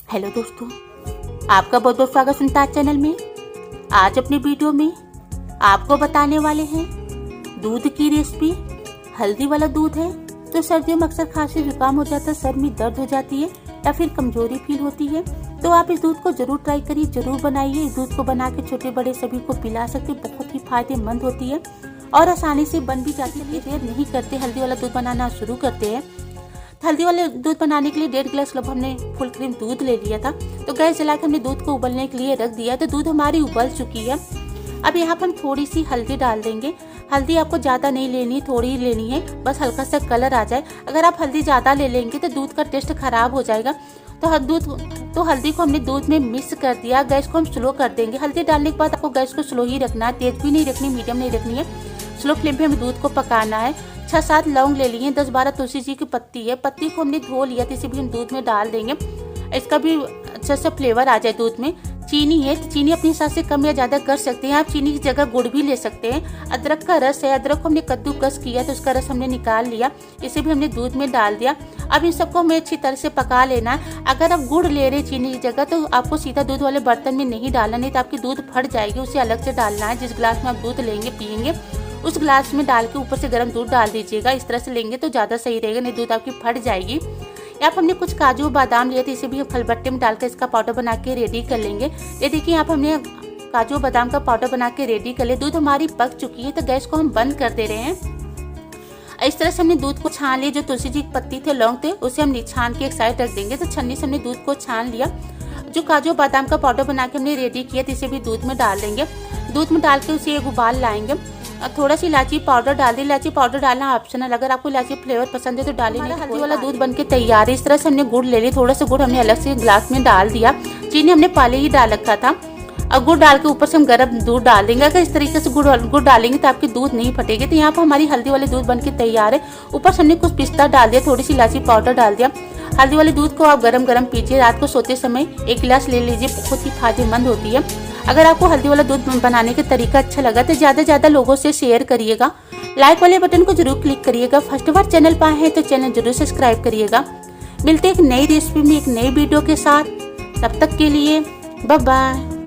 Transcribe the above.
Hello दोस्तों, आपका बहुत बहुत स्वागत सुनता है चैनल में। आज अपनी वीडियो में आपको बताने वाले हैं दूध की रेसिपी। हल्दी वाला दूध है तो सर्दियों में अक्सर खांसी जुकाम हो जाता है, सर में दर्द हो जाती है या फिर कमजोरी फील होती है, तो आप इस दूध को जरूर ट्राई करिए, जरूर बनाइए। इस दूध को बना के छोटे बड़े सभी को पिला सकते, बहुत ही फायदेमंद होती है और आसानी से बन भी जाती है। देर नहीं करते, हल्दी वाला दूध बनाना शुरू करते हैं। हल्दी वाले दूध बनाने के लिए 1.5 गिलास लगभग हमने फुल क्रीम दूध ले लिया था। तो गैस जला के हमने दूध को उबलने के लिए रख दिया। तो दूध हमारी उबल चुकी है। अब यहाँ पर हम थोड़ी सी हल्दी डाल देंगे। हल्दी आपको ज़्यादा नहीं लेनी, थोड़ी ही लेनी है, बस हल्का सा कलर आ जाए। अगर आप हल्दी ज़्यादा ले लेंगे तो दूध का टेस्ट खराब हो जाएगा। तो हल्दी को हमने दूध में मिक्स कर दिया। गैस को हम स्लो कर देंगे। हल्दी डालने के बाद आपको गैस को स्लो ही रखना है, तेज भी नहीं रखनी, मीडियम नहीं रखनी है। स्लो फ्लेम पे हमें दूध को पकाना है। 6-7 लौंग ले लिए, 10-12 तुलसी जी की पत्ती है। पत्ती को हमने धो लिया, तो इसे भी हम दूध में डाल देंगे। इसका भी अच्छा सा फ्लेवर आ जाए दूध में। चीनी है तो चीनी अपने हिसाब से कम या ज़्यादा कर सकते हैं। आप चीनी की जगह गुड़ भी ले सकते हैं। अदरक का रस है, अदरक को हमने कद्दूकस किया तो उसका रस हमने निकाल लिया, इसे भी हमने दूध में डाल दिया। अब इन सबको हमें अच्छी तरह से पका लेना है। अगर आप गुड़ ले रहे चीनी की जगह तो आपको सीधा दूध वाले बर्तन में नहीं डालना, नहीं तो आपकी दूध फट जाएगी। उसे अलग से डालना है। जिस गिलास में आप दूध लेंगे पियेंगे उस गिलास में डाल के ऊपर से गर्म दूध डाल दीजिएगा। इस तरह से लेंगे तो ज़्यादा सही रहेगा, नहीं दूध आपकी फट जाएगी। यहाँ पर हमने कुछ काजू बादाम लिए थे, इसे भी खलबट्टे में डालकर इसका पाउडर बना के रेडी कर लेंगे। ये देखिए यहाँ पर हमने काजू बादाम का पाउडर बना के रेडी कर लिया। दूध हमारी पक चुकी है तो गैस को हम बंद कर दे रहे हैं। इस तरह से हमने दूध को छान लिया। जो तुलसी जी की पत्ती थे, लौंग थे, उसे हम छान के एक साइड रख देंगे। तो छन्नी से हमने दूध को छान लिया। जो काजू बादाम का पाउडर बना के हमने रेडी किया तो इसे भी दूध में डाल देंगे। दूध में डाल के उसे एक उबाल लाएंगे। थोड़ा सी इलायची पाउडर डाल दी। इलायची पाउडर डालना ऑप्शनल, अगर आपको इलायची फ्लेवर पसंद है तो डालें, नहीं। हल्दी वाला दूध बनके तैयार है। इस तरह से हमने गुड़ ले लिया। थोड़ा सा गुड़ हमने अलग से गिलास में डाल दिया। चीनी हमने पहले ही डाल रखा था। और गुड़ डाल के ऊपर से हम गर्म दूध डाल देंगे। अगर इस तरीके से गुड़ डालेंगे तो आपकी दूध नहीं फटेगी। तो यहाँ पर हमारी हल्दी वाले दूध बनके तैयार है। ऊपर से हमने कुछ पिस्ता डाल दिया, थोड़ी सी इलायची पाउडर डाल दिया। हल्दी वाले दूध को आप गरम गरम पीजिए। रात को सोते समय 1 गिलास ले लीजिए, बहुत ही फायदेमंद होती है। अगर आपको हल्दी वाला दूध बनाने का तरीका अच्छा लगा तो ज़्यादा से ज़्यादा लोगों से शेयर करिएगा। लाइक वाले बटन को जरूर क्लिक करिएगा। फर्स्ट बार चैनल पर आए हैं तो चैनल जरूर सब्सक्राइब करिएगा। मिलते हैं एक नई रेसिपी में, एक नई वीडियो के साथ। तब तक के लिए बाय बाय।